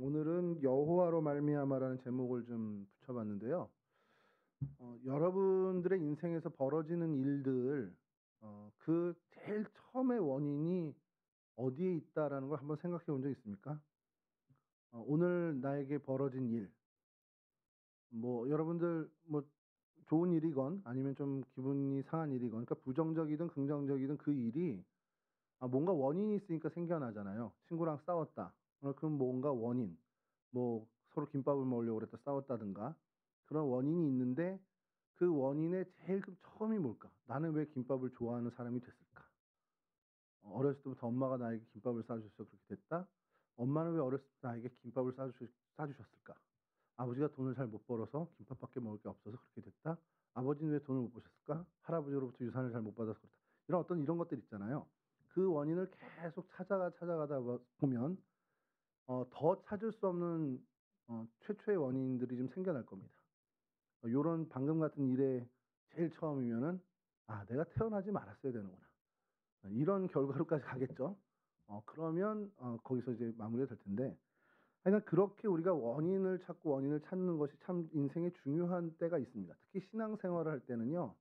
오늘은 여호와로 말미암아라는 제목을 좀 붙여봤는데요. 여러분들의 인생에서 벌어지는 일들, 그 제일 처음의 원인이 어디에 있다라는 걸 한번 생각해 본 적 있습니까? 오늘 나에게 벌어진 일, 여러분들 좋은 일이건 아니면 좀 기분이 상한 일이건, 그러니까 부정적이든 긍정적이든 그 일이 뭔가 원인이 있으니까 생겨나잖아요. 친구랑 싸웠다. 그럼 뭔가 원인, 서로 김밥을 먹으려고 그랬다 싸웠다든가 그런 원인이 있는데 그 원인의 제일 처음이 뭘까? 나는 왜 김밥을 좋아하는 사람이 됐을까? 어렸을 때부터 엄마가 나에게 김밥을 싸주셔서 그렇게 됐다? 엄마는 왜 어렸을 때 나에게 김밥을 싸주셨을까? 아버지가 돈을 잘 못 벌어서 김밥밖에 먹을 게 없어서 그렇게 됐다? 아버지는 왜 돈을 못 버셨을까? 할아버지로부터 유산을 잘 못 받아서 그렇다. 이런 것들 있잖아요. 그 원인을 계속 찾아가다 보면 더 찾을 수 없는 최초의 원인들이 좀 생겨날 겁니다. 요런 방금 같은 일의 제일 처음이면은 내가 태어나지 말았어야 되는구나. 이런 결과로까지 가겠죠. 그러면 거기서 이제 마무리가 될 텐데, 하여간 그렇게 우리가 원인을 찾고 원인을 찾는 것이 참 인생의 중요한 때가 있습니다. 특히 신앙생활을 할 때는요.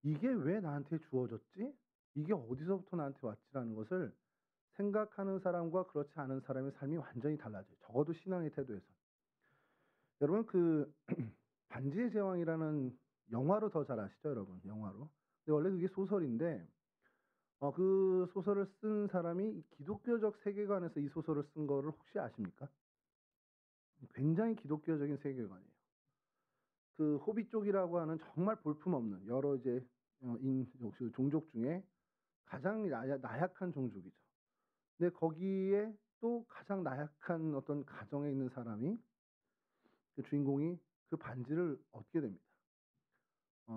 이게 왜 나한테 주어졌지? 이게 어디서부터 나한테 왔지라는 것을 생각하는 사람과 그렇지 않은 사람의 삶이 완전히 달라져요. 적어도 신앙의 태도에서. 여러분 반지의 제왕이라는 영화로 더 잘 아시죠, 여러분? 영화로. 근데 원래 그게 소설인데 그 소설을 쓴 사람이 기독교적 세계관에서 이 소설을 쓴 거를 혹시 아십니까? 굉장히 기독교적인 세계관이에요. 그 호빗 쪽이라고 하는 정말 볼품없는 여러 이제 역시 종족 중에 가장 나약한 종족이죠. 근데 거기에 또 가장 나약한 어떤 가정에 있는 사람이 그 주인공이 그 반지를 얻게 됩니다.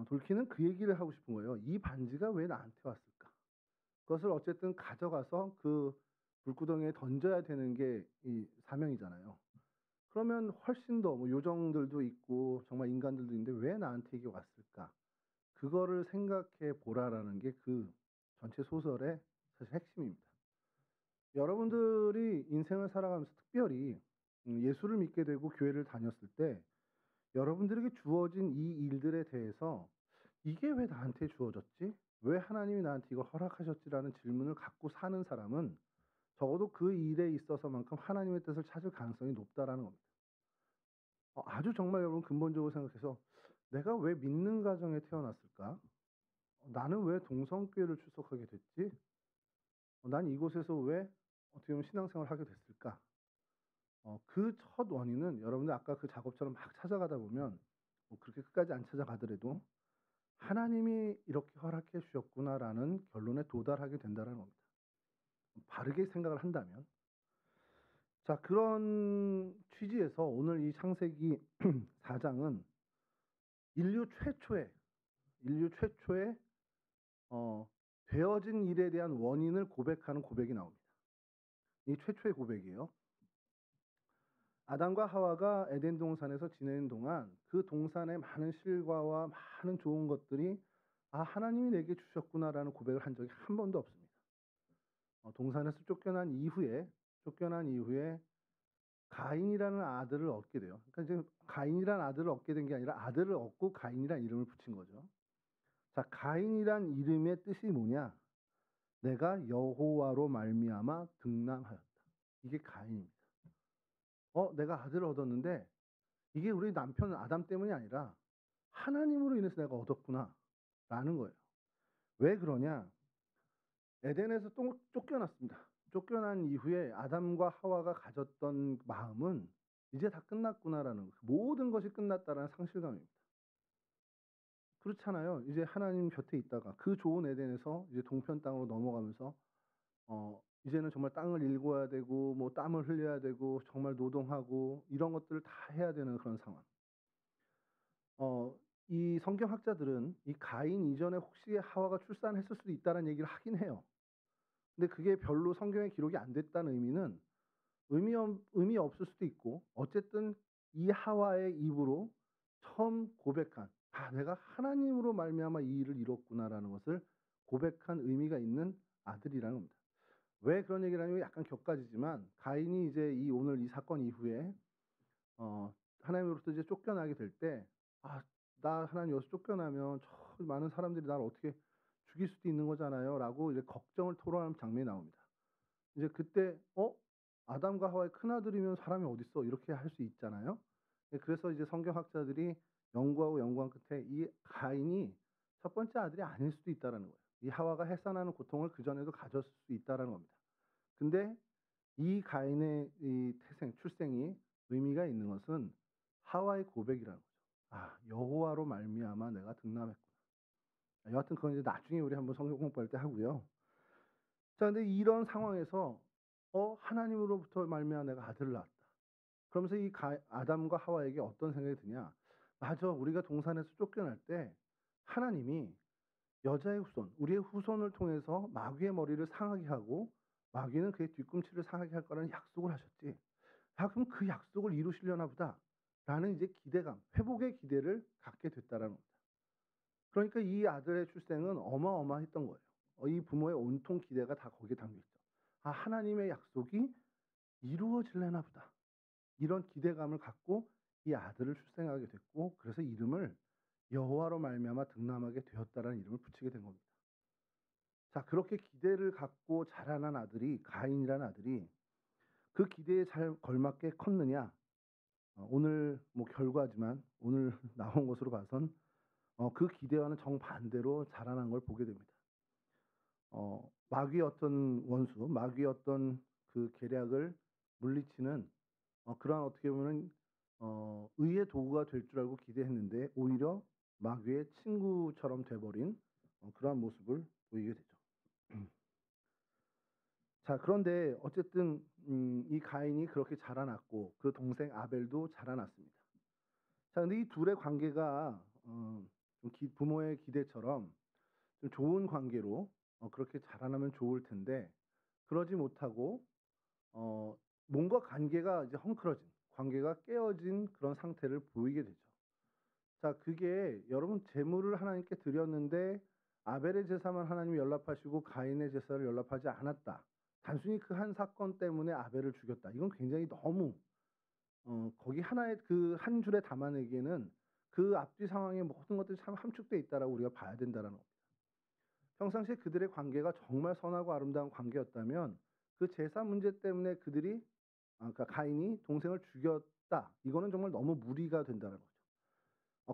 돌키는 그 얘기를 하고 싶은 거예요. 이 반지가 왜 나한테 왔을까? 그것을 어쨌든 가져가서 그 불구덩이에 던져야 되는 게 이 사명이잖아요. 그러면 훨씬 더 요정들도 있고 정말 인간들도 있는데 왜 나한테 이게 왔을까? 그거를 생각해 보라라는 게 그 전체 소설의 사실 핵심입니다. 여러분들이 인생을 살아가면서 특별히 예수를 믿게 되고 교회를 다녔을 때 여러분들에게 주어진 이 일들에 대해서 이게 왜 나한테 주어졌지? 왜 하나님이 나한테 이걸 허락하셨지라는 질문을 갖고 사는 사람은 적어도 그 일에 있어서만큼 하나님의 뜻을 찾을 가능성이 높다라는 겁니다. 아주 정말 여러분 근본적으로 생각해서 내가 왜 믿는 가정에 태어났을까? 나는 왜 동성교회를 출석하게 됐지? 난 이곳에서 왜 어떻게 보면 신앙생활을 하게 됐을까? 그 첫 원인은 여러분들 아까 그 작업처럼 막 찾아가다 보면 그렇게 끝까지 안 찾아가더라도 하나님이 이렇게 허락해 주셨구나라는 결론에 도달하게 된다는 겁니다. 바르게 생각을 한다면. 자, 그런 취지에서 오늘 이 창세기 4장은 인류 최초의 어, 되어진 일에 대한 원인을 고백하는 고백이 나옵니다. 이 최초의 고백이에요. 아담과 하와가 에덴 동산에서 지내는 동안 그 동산의 많은 실과와 많은 좋은 것들이 하나님이 내게 주셨구나라는 고백을 한 적이 한 번도 없습니다. 동산에서 쫓겨난 이후에 가인이라는 아들을 얻게 돼요. 그러니까 지금 가인이라는 아들을 얻게 된 게 아니라 아들을 얻고 가인이라는 이름을 붙인 거죠. 자, 가인이란 이름의 뜻이 뭐냐? 내가 여호와로 말미암아 등남하였다. 이게 가인입니다. 내가 아들을 얻었는데 이게 우리 남편 아담 때문이 아니라 하나님으로 인해서 내가 얻었구나 라는 거예요. 왜 그러냐? 에덴에서 또 쫓겨났습니다. 쫓겨난 이후에 아담과 하와가 가졌던 마음은 이제 다 끝났구나라는 거예요. 모든 것이 끝났다라는 상실감입니다. 그렇잖아요. 이제 하나님 곁에 있다가 그 좋은 에덴에서 이제 동편 땅으로 넘어가면서 이제는 정말 땅을 일궈야 되고 땀을 흘려야 되고 정말 노동하고 이런 것들을 다 해야 되는 그런 상황. 이 성경학자들은 이 가인 이전에 혹시 하와가 출산했을 수도 있다는 얘기를 하긴 해요. 근데 그게 별로 성경에 기록이 안 됐다는 의미는 의미 없을 수도 있고 어쨌든 이 하와의 입으로 처음 고백한 내가 하나님으로 말미암아 이 일을 이뤘구나라는 것을 고백한 의미가 있는 아들이라는 겁니다. 왜 그런 얘기를 하냐면 약간 격가지지만 가인이 이제 오늘 이 사건 이후에 하나님으로부터 이제 쫓겨나게 될 때, 아, 나 하나님 여기서 쫓겨나면 저 많은 사람들이 나를 어떻게 죽일 수도 있는 거잖아요. 라고 이제 걱정을 토로하는 장면이 나옵니다. 이제 그때, 아담과 하와의 큰아들이면 사람이 어딨어? 이렇게 할 수 있잖아요. 그래서 이제 성경학자들이 연구하고 연구한 끝에 이 가인이 첫 번째 아들이 아닐 수도 있다라는 거예요. 이 하와가 해산하는 고통을 그전에도 가졌을 수 있다라는 겁니다. 근데 이 가인의 이 출생이 의미가 있는 것은 하와의 고백이라는 거죠. 아, 여호와로 말미암아 내가 등남했구나. 여하튼 그건 이제 나중에 우리 한번 성경 공부할 때 하고요. 자, 근데 이런 상황에서 하나님으로부터 말미암아 내가 아들을 낳았다. 그러면서 이 아담과 하와에게 어떤 생각이 드냐? 맞아, 우리가 동산에서 쫓겨날 때 하나님이 여자의 후손, 우리의 후손을 통해서 마귀의 머리를 상하게 하고 마귀는 그의 뒤꿈치를 상하게 할 거라는 약속을 하셨지. 아, 그럼 그 약속을 이루시려나 보다. 라는 이제 기대감, 회복의 기대를 갖게 됐다라는 겁니다. 그러니까 이 아들의 출생은 어마어마했던 거예요. 이 부모의 온통 기대가 다 거기에 담겨 있죠. 아, 하나님의 약속이 이루어질려나 보다. 이런 기대감을 갖고 이 아들을 출생하게 됐고, 그래서 이름을 여호와로 말미암아 등남하게 되었다라는 이름을 붙이게 된 겁니다. 자, 그렇게 기대를 갖고 자라난 아들이 가인이라는 아들이 그 기대에 잘 걸맞게 컸느냐? 오늘 뭐 결과지만 오늘 나온 것으로 봐선 그 기대와는 정반대로 자라난 걸 보게 됩니다. 마귀의 어떤 원수, 마귀의 어떤 그 계략을 물리치는 그러한 어떻게 보면 의의 도구가 될 줄 알고 기대했는데 오히려 마귀의 친구처럼 돼버린 그러한 모습을 보이게 되죠. 자, 그런데 어쨌든 이 가인이 그렇게 자라났고 그 동생 아벨도 자라났습니다. 자, 근데 이 둘의 관계가 부모의 기대처럼 좀 좋은 관계로 그렇게 자라나면 좋을 텐데 그러지 못하고 뭔가 관계가 이제 헝클어진, 관계가 깨어진 그런 상태를 보이게 되죠. 자, 그게 여러분 제물을 하나님께 드렸는데 아벨의 제사만 하나님이 연락하시고 가인의 제사를 연락하지 않았다. 단순히 그 한 사건 때문에 아벨을 죽였다. 이건 굉장히 너무 거기 하나의 그 한 줄에 담아내기에는 그 앞뒤 상황의 모든 것들이 참 함축되어 있다라고 우리가 봐야 된다는 겁니다. 평상시에 그들의 관계가 정말 선하고 아름다운 관계였다면 그 제사 문제 때문에 그러니까 가인이 동생을 죽였다. 이거는 정말 너무 무리가 된다는 거죠.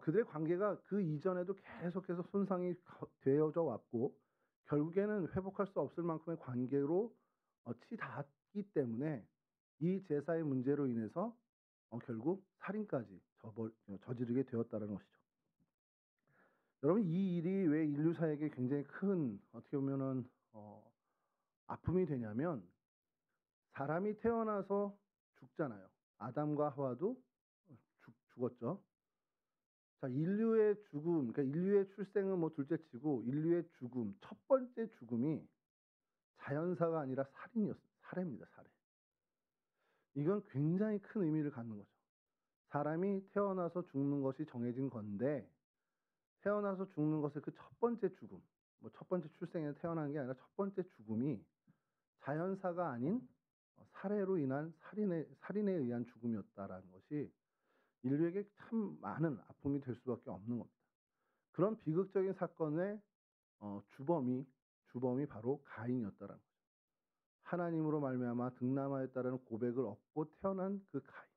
그들의 관계가 그 이전에도 계속해서 손상이 되어져 왔고 결국에는 회복할 수 없을 만큼의 관계로 치닫기 때문에 이 제사의 문제로 인해서 결국 살인까지 저지르게 되었다는 것이죠. 여러분, 이 일이 왜 인류사에게 굉장히 큰 어떻게 보면은 아픔이 되냐면 사람이 태어나서 죽잖아요. 아담과 하와도 죽었죠. 자, 인류의 죽음, 그러니까 인류의 출생은 뭐 둘째치고 인류의 죽음, 첫 번째 죽음이 자연사가 아니라 살인이었어요. 살해입니다, 살해. 이건 굉장히 큰 의미를 갖는 거죠. 사람이 태어나서 죽는 것이 정해진 건데 태어나서 죽는 것의 그 첫 번째 죽음, 뭐 첫 번째 출생에 태어난 게 아니라 첫 번째 죽음이 자연사가 아닌 살해로 인한 살인에 의한 죽음이었다라는 것이 인류에게 참 많은 아픔이 될 수밖에 없는 겁니다. 그런 비극적인 사건의 주범이 바로 가인이었다라는 거죠. 하나님으로 말미암아 등남하였다라는 고백을 얻고 태어난 그 가인.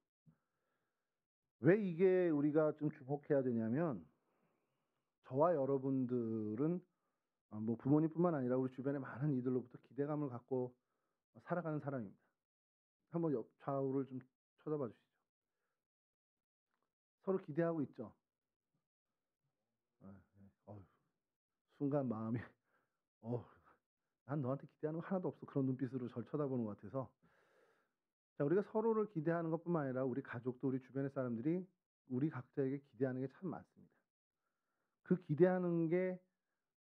왜 이게 우리가 좀 주목해야 되냐면 저와 여러분들은 뭐 부모님뿐만 아니라 우리 주변의 많은 이들로부터 기대감을 갖고 살아가는 사람입니다. 한번 좌우를 좀 쳐다봐 주시죠. 서로 기대하고 있죠. 순간 마음이 난 너한테 기대하는 거 하나도 없어. 그런 눈빛으로 절 쳐다보는 것 같아서. 자, 우리가 서로를 기대하는 것뿐만 아니라 우리 가족도 우리 주변의 사람들이 우리 각자에게 기대하는 게 참 많습니다. 그 기대하는 게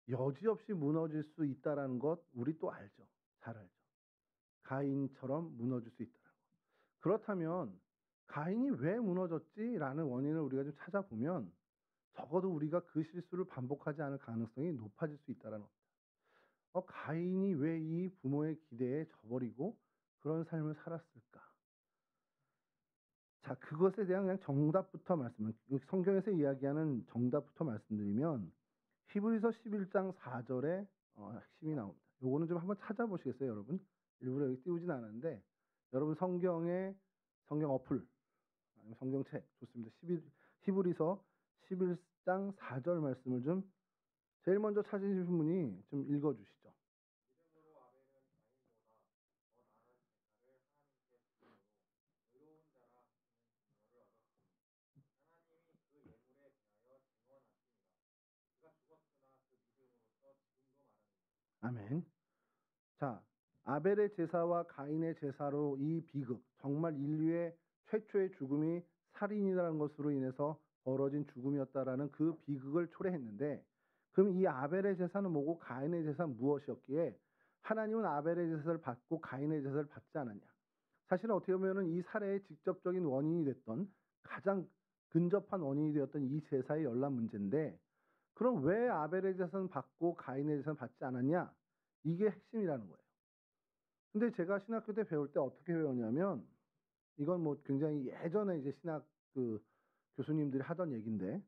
여지없이 무너질 수 있다라는 것 우리 또 알죠. 잘 알죠. 가인처럼 무너질 수 있다는 것. 그렇다면 가인이 왜 무너졌지라는 원인을 우리가 좀 찾아보면 적어도 우리가 그 실수를 반복하지 않을 가능성이 높아질 수 있다는 겁니다. 가인이 왜 이 부모의 기대에 져버리고 그런 삶을 살았을까? 자, 그것에 대한 그냥 정답부터 성경에서 이야기하는 정답부터 말씀드리면 히브리서 11장 4절에 핵심이 나옵니다. 요거는 좀 한번 찾아보시겠어요, 여러분? 일부러 여기 띄우진 않았는데 여러분 성경 어플 아니면 성경책 좋습니다. 히브리서 11장 4절 말씀을 좀 제일 먼저 찾으신 분이 좀 읽어주시죠. 아멘. 자, 아벨의 제사와 가인의 제사로 이 비극, 정말 인류의 최초의 죽음이 살인이라는 것으로 인해서 벌어진 죽음이었다라는 그 비극을 초래했는데, 그럼 이 아벨의 제사는 뭐고 가인의 제사는 무엇이었기에 하나님은 아벨의 제사를 받고 가인의 제사를 받지 않았냐? 사실 어떻게 보면은 이 살해의 직접적인 원인이 됐던 가장 근접한 원인이 되었던 이 제사의 연락 문제인데, 그럼 왜 아벨의 제사는 받고 가인의 제사는 받지 않았냐? 이게 핵심이라는 거예요. 근데 제가 신학교 때 배울 때 어떻게 배웠냐면, 이건 뭐 굉장히 예전에 이제 신학 교수님들이 하던 얘기인데,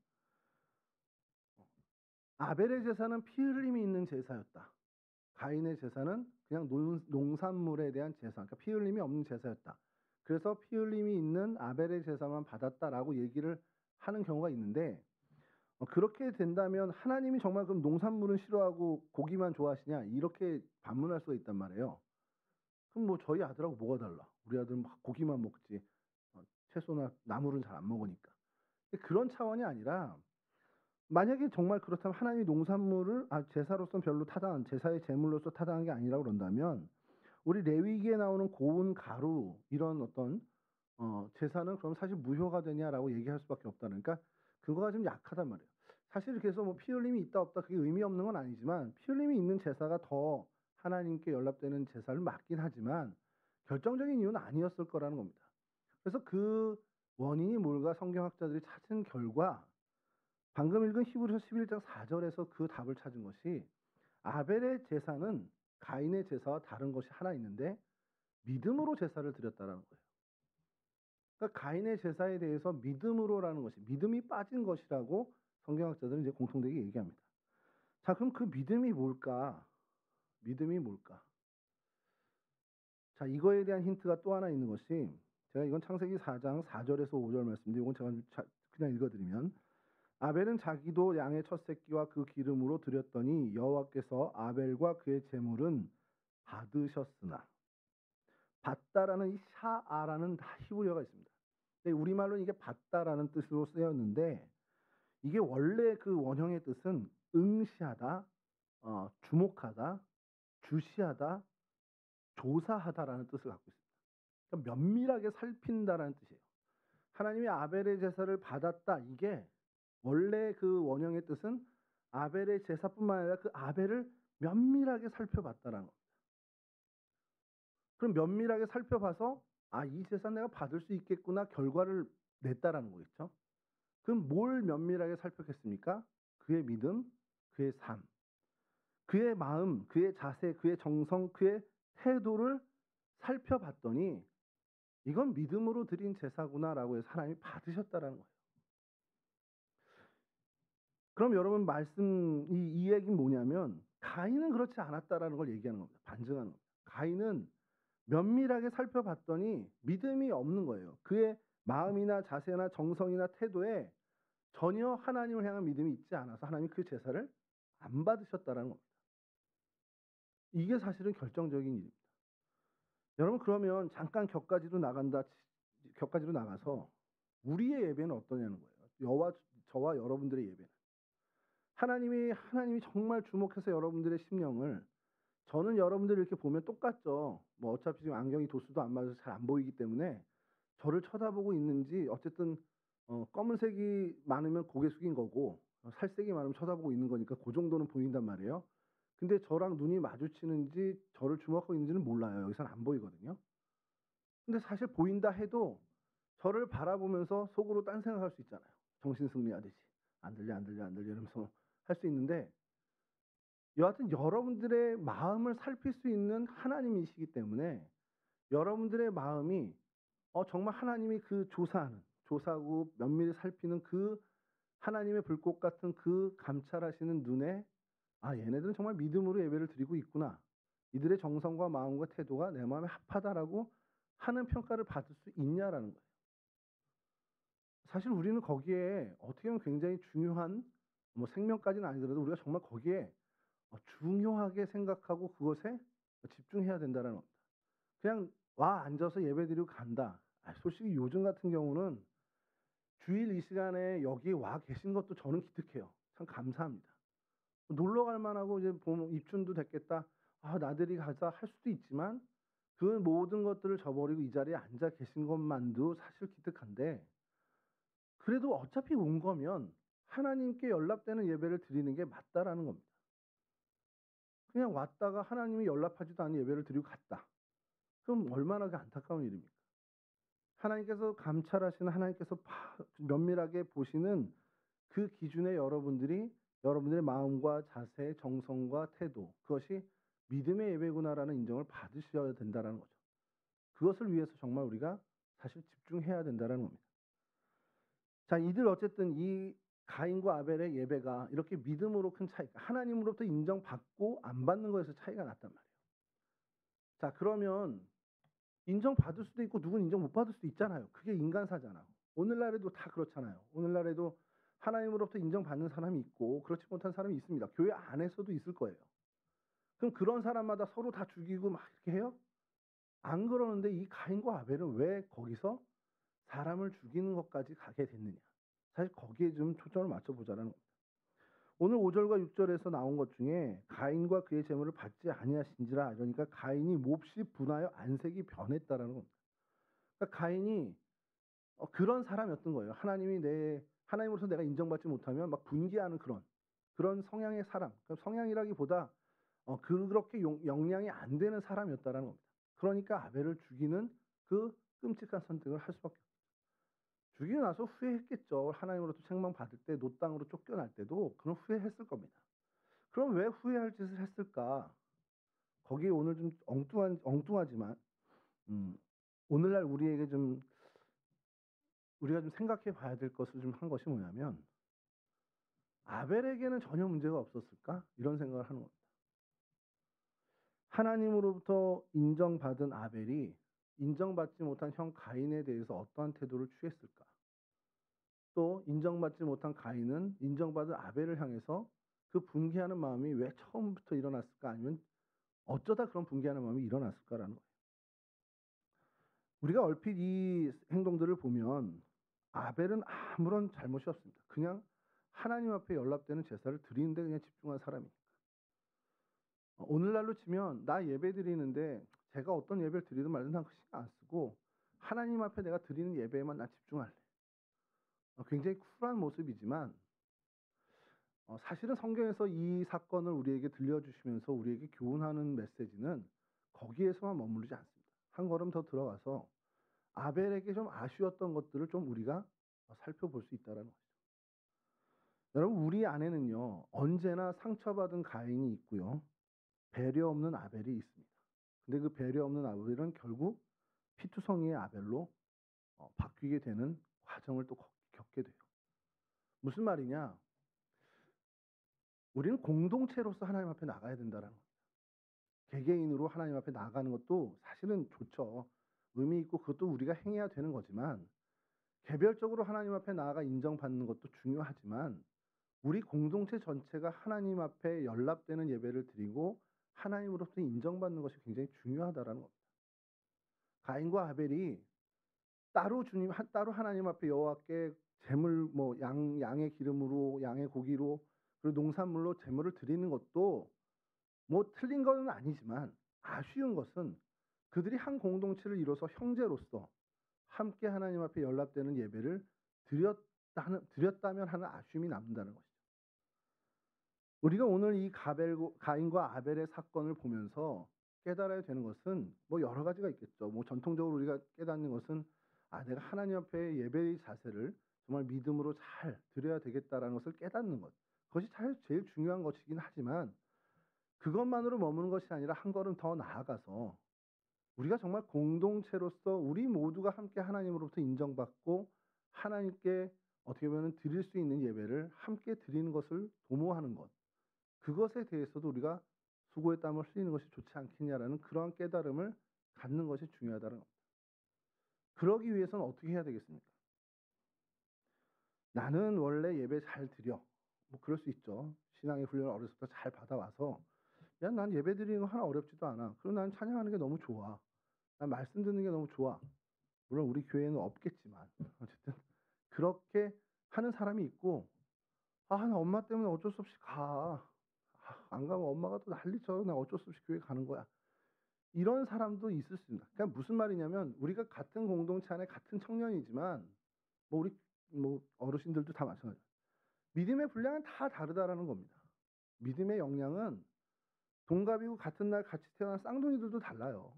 아벨의 제사는 피 흘림이 있는 제사였다. 가인의 제사는 그냥 농산물에 대한 제사, 그러니까 피 흘림이 없는 제사였다. 그래서 피 흘림이 있는 아벨의 제사만 받았다라고 얘기를 하는 경우가 있는데, 그렇게 된다면 하나님이 정말 그럼 농산물은 싫어하고 고기만 좋아하시냐? 이렇게 반문할 수가 있단 말이에요. 그럼 뭐 저희 아들하고 뭐가 달라? 우리 아들은 막 고기만 먹지. 채소나 나물은 잘 안 먹으니까. 그런 차원이 아니라 만약에 정말 그렇다면 하나님이 농산물을 제사로서는 별로 타당한 제사의 제물로서 타당한 게 아니라고 그런다면 우리 레위기에 나오는 고운 가루 이런 어떤 제사는 그럼 사실 무효가 되냐라고 얘기할 수밖에 없다는 그러니까 그거가 좀 약하단 말이에요. 사실 그래서 뭐 피 흘림이 있다 없다 그게 의미 없는 건 아니지만 피 흘림이 있는 제사가 더 하나님께 연락되는 제사를 맞긴 하지만 결정적인 이유는 아니었을 거라는 겁니다. 그래서 그 원인이 뭘까 성경학자들이 찾은 결과 방금 읽은 히브리서 11장 4절에서 그 답을 찾은 것이 아벨의 제사는 가인의 제사와 다른 것이 하나 있는데 믿음으로 제사를 드렸다라는 거예요. 그러니까 가인의 제사에 대해서 믿음으로라는 것이 믿음이 빠진 것이라고 성경학자들은 이제 공통되게 얘기합니다. 자, 그럼 그 믿음이 뭘까? 믿음이 뭘까? 자, 이거에 대한 힌트가 또 하나 있는 것이 제가 이건 창세기 4장 4절에서 5절 말씀인데 이건 제가 그냥 읽어드리면 아벨은 자기도 양의 첫 새끼와 그 기름으로 드렸더니 여호와께서 아벨과 그의 제물은 받으셨으나 받다라는 이 샤아라는 히브리어가 있습니다. 우리말로는 이게 받다라는 뜻으로 쓰였는데 이게 원래 그 원형의 뜻은 응시하다, 주목하다, 주시하다, 조사하다라는 뜻을 갖고 있습니다. 그러니까 면밀하게 살핀다라는 뜻이에요. 하나님이 아벨의 제사를 받았다. 이게 원래 그 원형의 뜻은 아벨의 제사뿐만 아니라 그 아벨을 면밀하게 살펴봤다라는 겁니다. 그럼 면밀하게 살펴봐서 이 제사 내가 받을 수 있겠구나 결과를 냈다라는 거겠죠. 그럼 뭘 면밀하게 살폈겠습니까? 그의 믿음, 그의 삶, 그의 마음, 그의 자세, 그의 정성, 그의 태도를 살펴봤더니 이건 믿음으로 드린 제사구나라고 해서 하나님이 받으셨다라는 거예요. 그럼 여러분 이 얘기는 뭐냐면 가인은 그렇지 않았다라는 걸 얘기하는 겁니다. 반증하는 겁니다. 가인은 면밀하게 살펴봤더니 믿음이 없는 거예요. 그의 마음이나 자세나 정성이나 태도에 전혀 하나님을 향한 믿음이 있지 않아서 하나님이 그 제사를 안 받으셨다라는 겁니다. 이게 사실은 결정적인 일입니다. 여러분 그러면 잠깐 격가지로 나가서 우리의 예배는 어떠냐는 거예요. 저와 여러분들의 예배는 하나님이 정말 주목해서 여러분들의 심령을 저는 여러분들 이렇게 보면 똑같죠. 뭐 어차피 지금 안경이 도수도 안 맞아서 잘 안 보이기 때문에 저를 쳐다보고 있는지 어쨌든 검은색이 많으면 고개 숙인 거고 살색이 많으면 쳐다보고 있는 거니까 그 정도는 보인단 말이에요. 근데 저랑 눈이 마주치는지 저를 주목하고 있는지는 몰라요. 여기서는 안 보이거든요. 근데 사실 보인다 해도 저를 바라보면서 속으로 딴 생각할 수 있잖아요. 정신승리하듯이 안 들려 이러면서 할 수 있는데 여하튼 여러분들의 마음을 살필 수 있는 하나님이시기 때문에 여러분들의 마음이 정말 하나님이 그 조사하고 면밀히 살피는 그 하나님의 불꽃 같은 그 감찰하시는 눈에 얘네들은 정말 믿음으로 예배를 드리고 있구나. 이들의 정성과 마음과 태도가 내 마음에 합하다라고 하는 평가를 받을 수 있냐라는 거예요. 사실 우리는 거기에 어떻게 보면 굉장히 중요한 생명까지는 아니더라도 우리가 정말 거기에 중요하게 생각하고 그것에 집중해야 된다는 겁니다. 그냥 와 앉아서 예배드리고 간다. 솔직히 요즘 같은 경우는 주일 이 시간에 여기 와 계신 것도 저는 기특해요. 참 감사합니다. 놀러 갈 만하고 이제 보면 입춘도 됐겠다. 나들이 가자 할 수도 있지만 그 모든 것들을 저버리고 이 자리에 앉아 계신 것만도 사실 기특한데 그래도 어차피 온 거면 하나님께 연락되는 예배를 드리는 게 맞다라는 겁니다. 그냥 왔다가 하나님이 연락하지도 않은 예배를 드리고 갔다. 그럼 얼마나 안타까운 일입니까? 하나님께서 감찰하시는 하나님께서 면밀하게 보시는 그 기준에 여러분들의 마음과 자세, 정성과 태도 그것이 믿음의 예배구나라는 인정을 받으셔야 된다는 거죠. 그것을 위해서 정말 우리가 사실 집중해야 된다는 겁니다. 자, 이들 어쨌든 이 가인과 아벨의 예배가 이렇게 믿음으로 큰 차이가 하나님으로부터 인정받고 안 받는 것에서 차이가 났단 말이에요. 자, 그러면 인정받을 수도 있고 누군 인정 못 받을 수도 있잖아요. 그게 인간사잖아. 오늘날에도 다 그렇잖아요. 오늘날에도 하나님으로부터 인정받는 사람이 있고 그렇지 못한 사람이 있습니다. 교회 안에서도 있을 거예요. 그럼 그런 사람마다 서로 다 죽이고 막 이렇게 해요? 안 그러는데 이 가인과 아벨은 왜 거기서 사람을 죽이는 것까지 가게 됐느냐? 사실 거기에 좀 초점을 맞춰보자라는 겁니다. 오늘 5절과 6절에서 나온 것 중에 가인과 그의 재물을 받지 아니하신지라 그러니까 가인이 몹시 분하여 안색이 변했다라는 겁니다. 그러니까 가인이 그런 사람이었던 거예요. 하나님으로서 내가 인정받지 못하면 막 분개하는 그런 성향의 사람. 그러니까 성향이라기보다 그렇게 영향이 안 되는 사람이었다라는 겁니다. 그러니까 아벨을 죽이는 그 끔찍한 선택을 할 수밖에 없어요. 죽이고 나서 후회했겠죠. 하나님으로부터 책망받을 때 노 땅으로 쫓겨날 때도 그런 후회했을 겁니다. 그럼 왜 후회할 짓을 했을까? 거기에 오늘 좀 엉뚱하지만 오늘날 우리가 좀 생각해 봐야 될 것을 좀 한 것이 뭐냐면 아벨에게는 전혀 문제가 없었을까? 이런 생각을 하는 겁니다. 하나님으로부터 인정받은 아벨이 인정받지 못한 형 가인에 대해서 어떠한 태도를 취했을까? 또 인정받지 못한 가인은 인정받은 아벨을 향해서 그 분개하는 마음이 왜 처음부터 일어났을까? 아니면 어쩌다 그런 분개하는 마음이 일어났을까라는 거예요. 우리가 얼핏 이 행동들을 보면 아벨은 아무런 잘못이 없습니다. 그냥 하나님 앞에 연락되는 제사를 드리는데 그냥 집중한 사람이니까. 오늘날로 치면 나 예배 드리는데 제가 어떤 예배를 드리든 말든 난 신경 안 쓰고 하나님 앞에 내가 드리는 예배에만 나 집중할래. 굉장히 쿨한 모습이지만 사실은 성경에서 이 사건을 우리에게 들려주시면서 우리에게 교훈하는 메시지는 거기에서만 머무르지 않습니다. 한 걸음 더 들어가서 아벨에게 좀 아쉬웠던 것들을 좀 우리가 살펴볼 수 있다는 거죠. 여러분 우리 안에는요 언제나 상처받은 가인이 있고요 배려 없는 아벨이 있습니다. 근데 그 배려 없는 아벨은 결국 피투성이의 아벨로 바뀌게 되는 과정을 또 겪게 돼요. 무슨 말이냐? 우리는 공동체로서 하나님 앞에 나가야 된다는 겁니다. 개개인으로 하나님 앞에 나가는 것도 사실은 좋죠. 의미 있고 그것도 우리가 행해야 되는 거지만 개별적으로 하나님 앞에 나아가 인정받는 것도 중요하지만 우리 공동체 전체가 하나님 앞에 연락되는 예배를 드리고 하나님으로부터 인정받는 것이 굉장히 중요하다라는 겁니다. 가인과 아벨이 따로 하나님 앞에 여호와께 제물 양의 기름으로 양의 고기로 그리고 농산물로 제물을 드리는 것도 틀린 건 아니지만 아쉬운 것은 그들이 한 공동체를 이뤄서 형제로서 함께 하나님 앞에 연락되는 예배를 드렸다면 하는 아쉬움이 남는다는 것이죠. 우리가 오늘 이 가인과 아벨의 사건을 보면서 깨달아야 되는 것은 여러 가지가 있겠죠. 전통적으로 우리가 깨닫는 것은 내가 하나님 앞에 예배의 자세를 정말 믿음으로 잘 드려야 되겠다라는 것을 깨닫는 것. 그것이 제일 중요한 것이긴 하지만 그것만으로 머무는 것이 아니라 한 걸음 더 나아가서 우리가 정말 공동체로서 우리 모두가 함께 하나님으로부터 인정받고 하나님께 어떻게 보면 드릴 수 있는 예배를 함께 드리는 것을 도모하는 것. 그것에 대해서도 우리가 수고의 땀을 흘리는 것이 좋지 않겠냐라는 그러한 깨달음을 갖는 것이 중요하다는 겁니다. 그러기 위해서는 어떻게 해야 되겠습니까? 나는 원래 예배 잘 드려. 뭐 그럴 수 있죠. 신앙의 훈련을 어렸을 때 잘 받아와서 야, 난 예배 드리는 거 하나 어렵지도 않아. 그리고 난 찬양하는 게 너무 좋아. 난 말씀 듣는 게 너무 좋아. 물론 우리 교회는 없겠지만 어쨌든 그렇게 하는 사람이 있고 나 엄마 때문에 어쩔 수 없이 가. 안 가면 엄마가 또 난리쳐. 나 어쩔 수 없이 교회 가는 거야. 이런 사람도 있을 수 있습니다. 그러니까 무슨 말이냐면 우리가 같은 공동체 안에 같은 청년이지만 뭐 우리 뭐 어르신들도 다 마찬가지예요. 믿음의 분량은 다 다르다라는 겁니다. 믿음의 역량은 동갑이고 같은 날 같이 태어난 쌍둥이들도 달라요.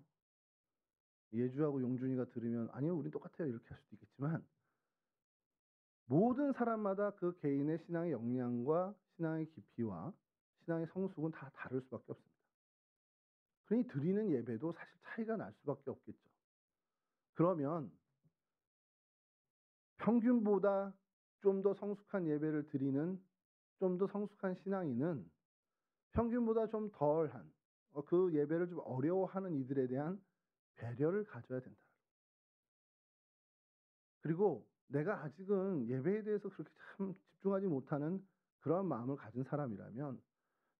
예주하고 용준이가 들으면 아니요, 우린 똑같아요 이렇게 할 수도 있겠지만 모든 사람마다 그 개인의 신앙의 역량과 신앙의 깊이와 신앙의 성숙은 다 다를 수밖에 없습니다. 그러니 드리는 예배도 사실 차이가 날 수밖에 없겠죠. 그러면 평균보다 좀 더 성숙한 예배를 드리는 좀 더 성숙한 신앙인은 평균보다 좀 덜한 그 예배를 좀 어려워하는 이들에 대한 배려를 가져야 된다. 그리고 내가 아직은 예배에 대해서 그렇게 참 집중하지 못하는 그런 마음을 가진 사람이라면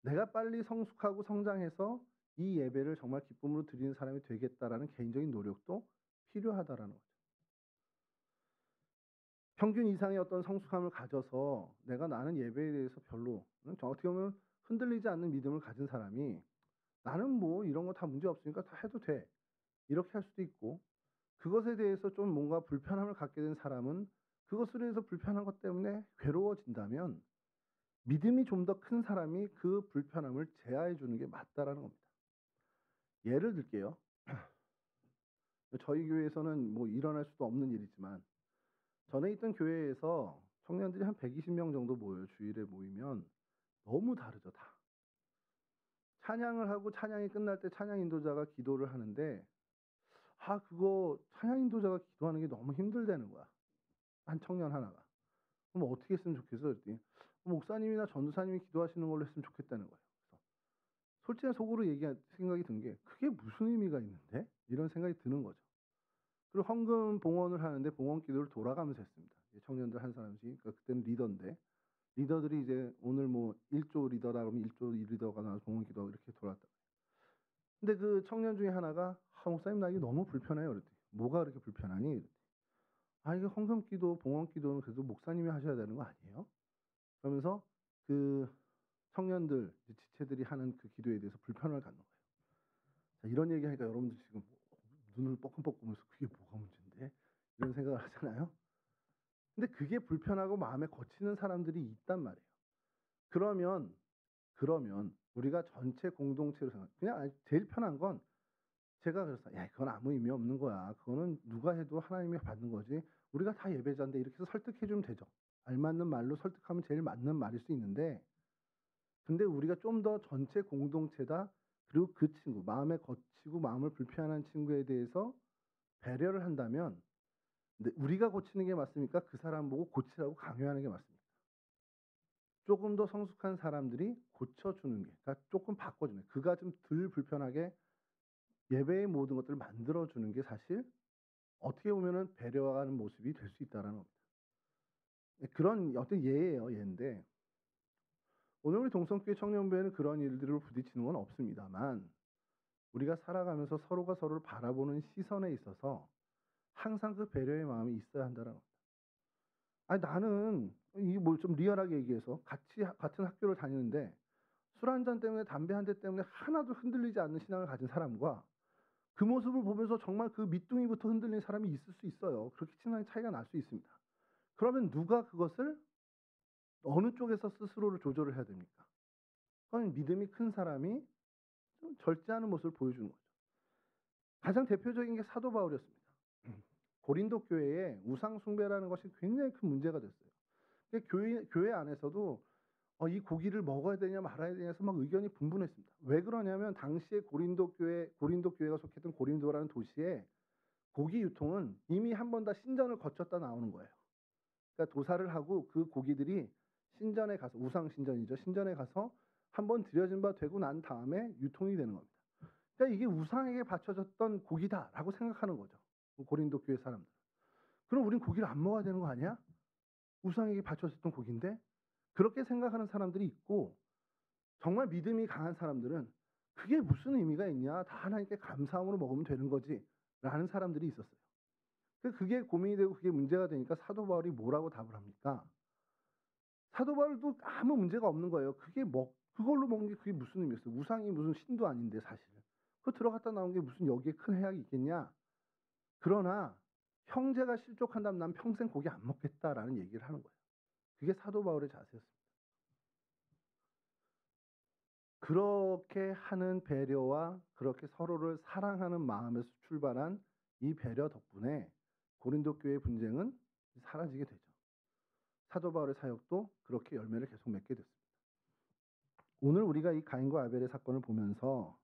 내가 빨리 성숙하고 성장해서 이 예배를 정말 기쁨으로 드리는 사람이 되겠다라는 개인적인 노력도 필요하다라는 거죠. 평균 이상의 어떤 성숙함을 가져서 나는 예배에 대해서 별로 어떻게 보면 흔들리지 않는 믿음을 가진 사람이 나는 뭐 이런 거 다 문제 없으니까 다 해도 돼. 이렇게 할 수도 있고 그것에 대해서 좀 뭔가 불편함을 갖게 된 사람은 그것으로 해서 불편한 것 때문에 괴로워진다면 믿음이 좀 더 큰 사람이 그 불편함을 제어해 주는 게 맞다라는 겁니다. 예를 들게요. 저희 교회에서는 뭐 일어날 수도 없는 일이지만 전에 있던 교회에서 청년들이 한 120명 정도 모여요. 주일에 모이면 너무 다르죠, 다. 찬양을 하고 찬양이 끝날 때 찬양 인도자가 기도를 하는데 그거 찬양 인도자가 기도하는 게 너무 힘들다는 거야. 한 청년 하나가. 그럼 어떻게 했으면 좋겠어? 그랬더니 목사님이나 전도사님이 기도하시는 걸로 했으면 좋겠다는 거예요. 그래서 솔직히 속으로 얘기한 생각이 든 게 그게 무슨 의미가 있는데? 이런 생각이 드는 거죠. 그리고 헌금 봉헌을 하는데 봉헌 기도를 돌아가면서 했습니다. 청년들 한 사람씩. 그러니까 그때는 리더인데 리더들이 이제 오늘 뭐 1조 리더라 그러면 1조 리더가 나와서 봉헌 기도하고 이렇게 돌아왔다. 근데 그 청년 중에 하나가 목사님 나 이게 너무 불편해요. 그랬더니 뭐가 그렇게 불편하니? 그랬더니 이게 헌금 기도, 봉헌 기도는 그래도 목사님이 하셔야 되는 거 아니에요? 그러면서 그 청년들, 지체들이 하는 그 기도에 대해서 불편을 갖는 거예요. 자, 이런 얘기 하니까 여러분들 지금 눈을 뻐끔뻐끔해서 그게 뭐가 문제인데? 이런 생각을 하잖아요. 근데 그게 불편하고 마음에 거치는 사람들이 있단 말이에요. 그러면 우리가 전체 공동체로 생각, 그냥 제일 편한 건 제가 그래서 그건 아무 의미 없는 거야. 그거는 누가 해도 하나님이 받는 거지. 우리가 다 예배자인데 이렇게 해서 설득해 주면 되죠. 알맞는 말로 설득하면 제일 맞는 말일 수 있는데 근데 우리가 좀 더 전체 공동체다. 그리고 그 친구, 마음에 거치고 마음을 불편한 친구에 대해서 배려를 한다면 근데 우리가 고치는 게 맞습니까? 그 사람 보고 고치라고 강요하는 게 맞습니까? 조금 더 성숙한 사람들이 고쳐주는 게, 그러니까 조금 바꿔주는 게, 그가 좀 덜 불편하게 예배의 모든 것들을 만들어주는 게 사실 어떻게 보면은 배려하는 모습이 될 수 있다는 겁니다. 그런 어떤 예예요, 예인데 오늘 우리 동성교회 청년부에는 그런 일들을 부딪히는 건 없습니다만 우리가 살아가면서 서로가 서로를 바라보는 시선에 있어서 항상 그 배려의 마음이 있어야 한다는 겁니다. 나는 이 뭐 좀 리얼하게 얘기해서 같은 학교를 다니는데 술 한 잔 때문에 담배 한 대 때문에 하나도 흔들리지 않는 신앙을 가진 사람과 그 모습을 보면서 정말 그 밑둥이부터 흔들리는 사람이 있을 수 있어요. 그렇게 신앙의 차이가 날 수 있습니다. 그러면 누가 그것을 어느 쪽에서 스스로를 조절을 해야 됩니까? 그건 믿음이 큰 사람이 좀 절제하는 모습을 보여주는 거죠. 가장 대표적인 게 사도 바울이었습니다. 고린도 교회에 우상 숭배라는 것이 굉장히 큰 문제가 됐어요. 교회 안에서도 이 고기를 먹어야 되냐 말아야 되냐에서 막 의견이 분분했습니다. 왜 그러냐면 당시에 고린도 교회가 속했던 고린도라는 도시에 고기 유통은 이미 한 번 다 신전을 거쳤다 나오는 거예요. 그러니까 도살을 하고 그 고기들이 신전에 가서, 우상 신전이죠. 신전에 가서 한번 들여진 바 되고 난 다음에 유통이 되는 겁니다. 그러니까 이게 우상에게 바쳐졌던 고기다라고 생각하는 거죠. 고린도 교회 사람들. 그럼 우린 고기를 안 먹어야 되는 거 아니야? 우상에게 바쳐졌던 고기인데? 그렇게 생각하는 사람들이 있고, 정말 믿음이 강한 사람들은 그게 무슨 의미가 있냐? 다 하나님께 감사함으로 먹으면 되는 거지. 라는 사람들이 있었어요. 그게 고민이 되고 그게 문제가 되니까 사도 바울이 뭐라고 답을 합니까? 사도 바울도 아무 문제가 없는 거예요. 그걸로 먹는 게 그게 무슨 의미였어요? 우상이 무슨 신도 아닌데 사실. 그거 들어갔다 나온 게 무슨 여기에 큰 해악이 있겠냐? 그러나 형제가 실족한다면 난 평생 고기 안 먹겠다라는 얘기를 하는 거예요. 그게 사도 바울의 자세였습니다. 그렇게 하는 배려와 그렇게 서로를 사랑하는 마음에서 출발한 이 배려 덕분에 고린도 교회의 분쟁은 사라지게 되죠. 사도 바울의 사역도 그렇게 열매를 계속 맺게 됐습니다. 오늘 우리가 이 가인과 아벨의 사건을 보면서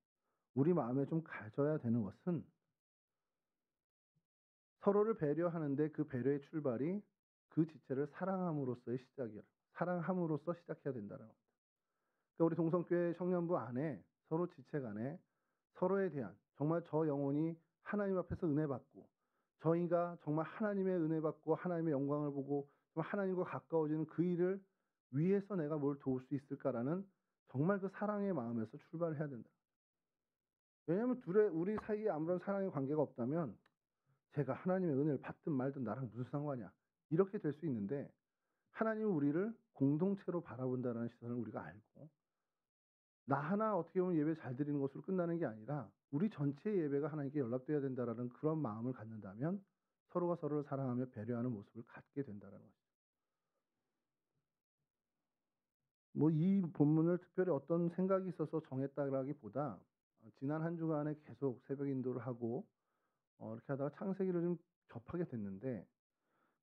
우리 마음에 좀 가져야 되는 것은 서로를 배려하는데 그 배려의 출발이 그 지체를 사랑함으로써 시작해야 된다는 겁니다. 그러니까 우리 동성교회 청년부 안에 서로 지체 간에 서로에 대한 정말 저 영혼이 하나님 앞에서 은혜 받고 저희가 정말 하나님의 은혜 받고 하나님의 영광을 보고 하나님과 가까워지는 그 일을 위해서 내가 뭘 도울 수 있을까라는 정말 그 사랑의 마음에서 출발해야 된다. 왜냐하면 우리 사이에 아무런 사랑의 관계가 없다면 제가 하나님의 은혜를 받든 말든 나랑 무슨 상관이야 이렇게 될 수 있는데 하나님은 우리를 공동체로 바라본다는 시선을 우리가 알고 나 하나 어떻게 보면 예배 잘 드리는 것으로 끝나는 게 아니라 우리 전체의 예배가 하나님께 연락돼야 된다라는 그런 마음을 갖는다면 서로가 서로를 사랑하며 배려하는 모습을 갖게 된다는 것이죠. 뭐 이 본문을 특별히 어떤 생각이 있어서 정했다라기보다 지난 한 주간에 계속 새벽 인도를 하고 이렇게 하다가 창세기를 좀 접하게 됐는데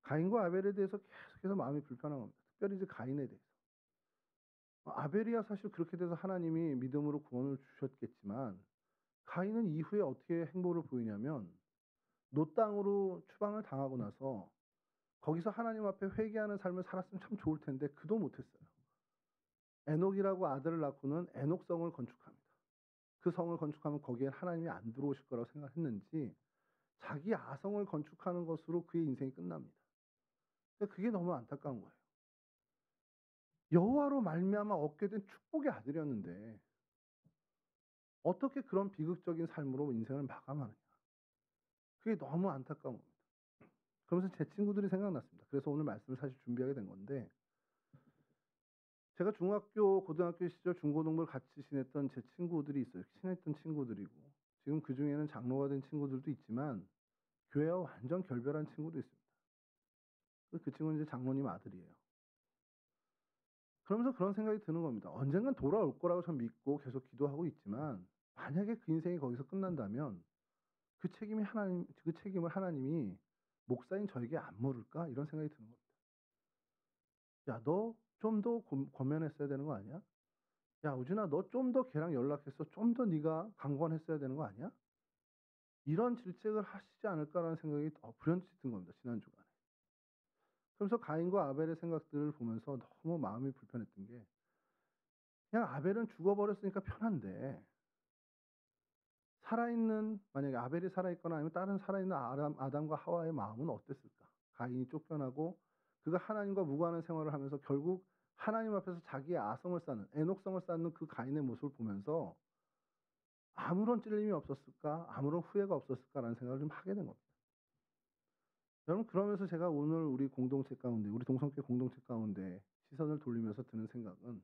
가인과 아벨에 대해서 계속해서 마음이 불편한 겁니다. 특별히 이제 가인에 대해서. 아벨이야 사실 그렇게 돼서 하나님이 믿음으로 구원을 주셨겠지만 가인은 이후에 어떻게 행보를 보이냐면 노 땅으로 추방을 당하고 나서 거기서 하나님 앞에 회개하는 삶을 살았으면 참 좋을 텐데 그도 못했어요. 에녹이라고 아들을 낳고는 에녹성을 건축합니다. 그 성을 건축하면 거기에 하나님이 안 들어오실 거라고 생각했는지 자기 아성을 건축하는 것으로 그의 인생이 끝납니다. 그게 너무 안타까운 거예요. 여호와로 말미암아 얻게 된 축복의 아들이었는데 어떻게 그런 비극적인 삶으로 인생을 마감하느냐. 그게 너무 안타까운 겁니다. 그러면서 제 친구들이 생각났습니다. 그래서 오늘 말씀을 사실 준비하게 된 건데 제가 중학교, 고등학교 시절 중고등부를 같이 지냈던 제 친구들이 있어요. 친했던 친구들이고 지금 그 중에는 장로가 된 친구들도 있지만 교회와 완전 결별한 친구도 있습니다. 그 친구는 이제 장로님 아들이에요. 그러면서 그런 생각이 드는 겁니다. 언젠간 돌아올 거라고 전 믿고 계속 기도하고 있지만 만약에 그 인생이 거기서 끝난다면 그 책임을 하나님이 목사인 저에게 안 물을까? 이런 생각이 드는 겁니다. 야, 너 좀 더 권면했어야 되는 거 아니야? 야, 우진아, 너 좀 더 걔랑 연락해서 좀 더 네가 강권했어야 되는 거 아니야? 이런 질책을 하시지 않을까라는 생각이 불현듯이 든 겁니다. 지난 주간에. 그러면서 가인과 아벨의 생각들을 보면서 너무 마음이 불편했던 게 그냥 아벨은 죽어버렸으니까 편한데 만약에 아벨이 살아있거나 아니면 다른 살아있는 아담과 하와의 마음은 어땠을까? 가인이 쫓겨나고 그가 하나님과 무관한 생활을 하면서 결국 하나님 앞에서 자기의 아성을 쌓는 애녹성을 쌓는 그 가인의 모습을 보면서 아무런 찔림이 없었을까? 아무런 후회가 없었을까라는 생각을 좀 하게 된 겁니다. 여러분 그러면서 제가 오늘 우리 동성교 공동체 가운데 시선을 돌리면서 드는 생각은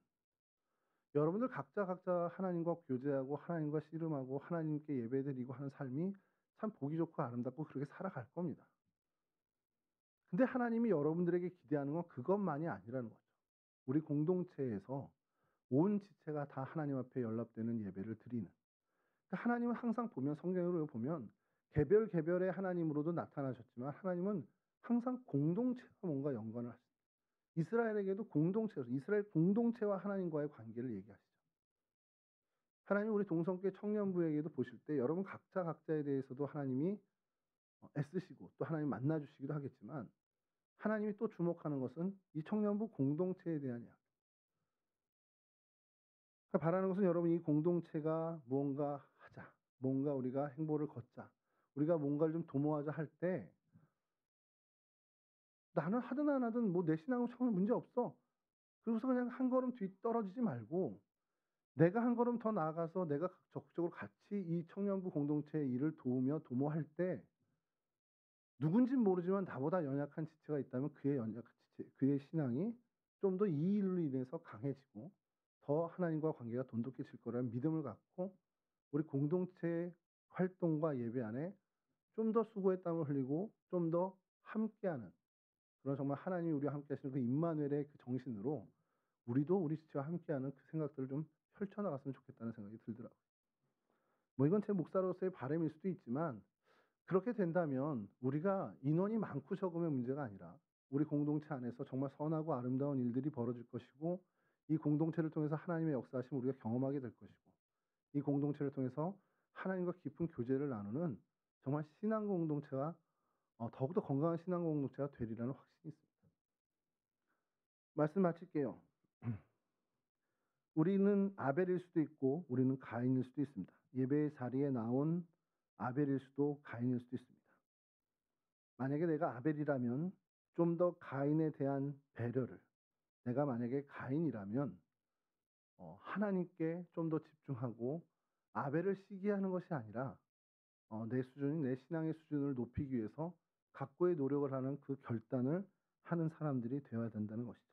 여러분들 각자 하나님과 교제하고 하나님과 씨름하고 하나님께 예배드리고 하는 삶이 참 보기 좋고 아름답고 그렇게 살아갈 겁니다. 근데 하나님이 여러분들에게 기대하는 건 그것만이 아니라는 거죠. 우리 공동체에서 온 지체가 다 하나님 앞에 연락되는 예배를 드리는. 그러니까 하나님은 항상 성경으로 보면 개별의 하나님으로도 나타나셨지만 하나님은 항상 공동체가 뭔가 연관을 하십니다. 이스라엘에게도 공동체로 이스라엘 공동체와 하나님과의 관계를 얘기하시죠. 하나님 우리 동성교회 청년부에게도 보실 때 여러분 각자에 대해서도 하나님이 애쓰시고 또 하나님 만나주시기도 하겠지만 하나님이 또 주목하는 것은 이 청년부 공동체에 대한 이야기. 그러니까 바라는 것은 여러분 이 공동체가 무언가 하자, 뭔가 우리가 행보를 걷자, 우리가 뭔가를 좀 도모하자 할 때 나는 하든 안 하든 뭐 내 신앙은 전혀 문제 없어. 그러고서 그냥 한 걸음 뒤 떨어지지 말고 내가 한 걸음 더 나아가서 내가 적극적으로 같이 이 청년부 공동체의 일을 도우며 도모할 때 누군진 모르지만 나보다 연약한 지체가 있다면 그의 연약한 지체, 그의 신앙이 좀 더 이 일로 인해서 강해지고 더 하나님과 관계가 돈독해질 거라는 믿음을 갖고 우리 공동체 활동과 예배 안에 좀 더 수고의 땀을 흘리고 좀 더 함께하는 그런 정말 하나님이 우리와 함께 하시는 그 임마누엘의 그 정신으로 우리도 우리 지체와 함께하는 그 생각들을 좀 펼쳐나갔으면 좋겠다는 생각이 들더라고요. 뭐 이건 제 목사로서의 바람일 수도 있지만 그렇게 된다면 우리가 인원이 많고 적음의 문제가 아니라 우리 공동체 안에서 정말 선하고 아름다운 일들이 벌어질 것이고 이 공동체를 통해서 하나님의 역사하심을 우리가 경험하게 될 것이고 이 공동체를 통해서 하나님과 깊은 교제를 나누는 정말 신앙 공동체가 더욱더 건강한 신앙 공동체가 되리라는 확신이 있습니다. 말씀 마칠게요. 우리는 아벨일 수도 있고 우리는 가인일 수도 있습니다. 예배의 자리에 나온 아벨일 수도 가인일 수도 있습니다. 만약에 내가 아벨이라면 좀 더 가인에 대한 배려를, 내가 만약에 가인이라면 하나님께 좀 더 집중하고 아벨을 시기하는 것이 아니라 내 수준이 내 신앙의 수준을 높이기 위해서 각고의 노력을 하는 그 결단을 하는 사람들이 되어야 된다는 것이죠.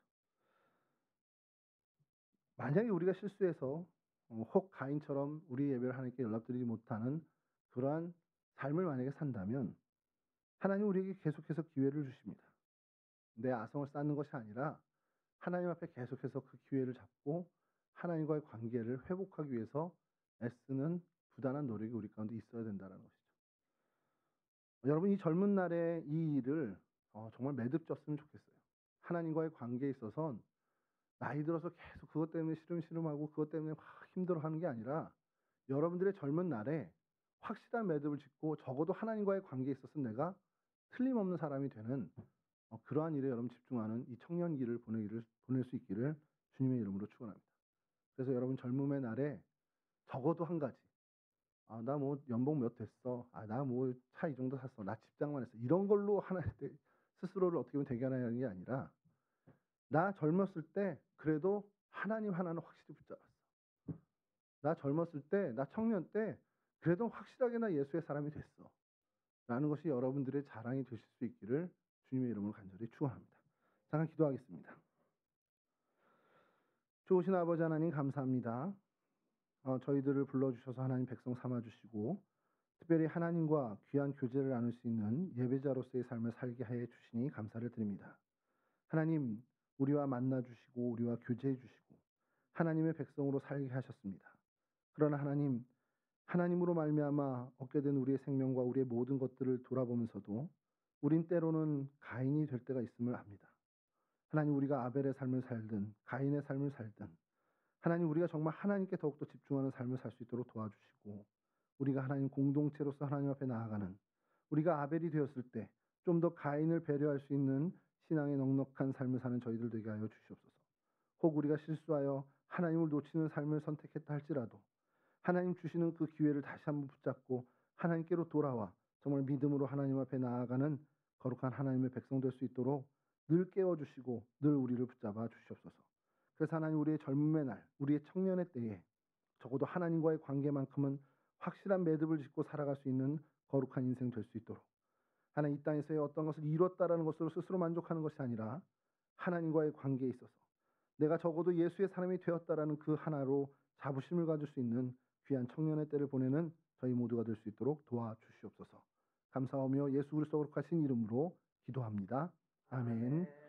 만약에 우리가 실수해서 혹 가인처럼 우리 예배를 하나님께 연락드리지 못하는 그러한 삶을 만약에 산다면 하나님 우리에게 계속해서 기회를 주십니다. 내 아성을 쌓는 것이 아니라 하나님 앞에 계속해서 그 기회를 잡고 하나님과의 관계를 회복하기 위해서 애쓰는 부단한 노력이 우리 가운데 있어야 된다는 것이죠. 여러분 이 젊은 날에 이 일을 정말 매듭졌으면 좋겠어요. 하나님과의 관계에 있어서는 나이 들어서 계속 그것 때문에 시름시름하고 그것 때문에 막 힘들어하는 게 아니라 여러분들의 젊은 날에 확실한 매듭을 짓고 적어도 하나님과의 관계에 있어서 내가 틀림없는 사람이 되는 그러한 일에 여러분 집중하는 이 청년기를 보낼 수 있기를 주님의 이름으로 축원합니다. 그래서 여러분 젊음의 날에 적어도 한 가지 나 뭐 연봉 몇 됐어. 나 뭐 차 이 정도 샀어. 나 직장만 했어. 이런 걸로 하나 스스로를 어떻게 보면 대견하는 게 아니라 나 젊었을 때 그래도 하나님 하나는 확실히 붙잡았어. 나 젊었을 때, 나 청년 때 그래도 확실하게 나 예수의 사람이 됐어. 라는 것이 여러분들의 자랑이 되실 수 있기를 주님의 이름으로 간절히 축원합니다. 잠깐 기도하겠습니다. 좋으신 아버지 하나님 감사합니다. 저희들을 불러주셔서 하나님 백성 삼아주시고 특별히 하나님과 귀한 교제를 나눌 수 있는 예배자로서의 삶을 살게 하여 주시니 감사를 드립니다. 하나님 우리와 만나주시고 우리와 교제해 주시고 하나님의 백성으로 살게 하셨습니다. 그러나 하나님으로 말미암아 얻게 된 우리의 생명과 우리의 모든 것들을 돌아보면서도 우린 때로는 가인이 될 때가 있음을 압니다. 하나님 우리가 아벨의 삶을 살든 가인의 삶을 살든 하나님 우리가 정말 하나님께 더욱더 집중하는 삶을 살 수 있도록 도와주시고 우리가 하나님 공동체로서 하나님 앞에 나아가는 우리가 아벨이 되었을 때 좀 더 가인을 배려할 수 있는 신앙의 넉넉한 삶을 사는 저희들 되게 하여 주시옵소서. 혹 우리가 실수하여 하나님을 놓치는 삶을 선택했다 할지라도 하나님 주시는 그 기회를 다시 한번 붙잡고 하나님께로 돌아와 정말 믿음으로 하나님 앞에 나아가는 거룩한 하나님의 백성 될 수 있도록 늘 깨워주시고 늘 우리를 붙잡아 주시옵소서. 그래서 하나님 우리의 젊음의 날, 우리의 청년의 때에 적어도 하나님과의 관계만큼은 확실한 매듭을 짓고 살아갈 수 있는 거룩한 인생 될 수 있도록 하나님 이 땅에서의 어떤 것을 이뤘다라는 것으로 스스로 만족하는 것이 아니라 하나님과의 관계에 있어서 내가 적어도 예수의 사람이 되었다라는 그 하나로 자부심을 가질 수 있는 귀한 청년의 때를 보내는 저희 모두가 될 수 있도록 도와주시옵소서. 감사하며 예수 그리스도 거룩하신 이름으로 기도합니다. 아멘.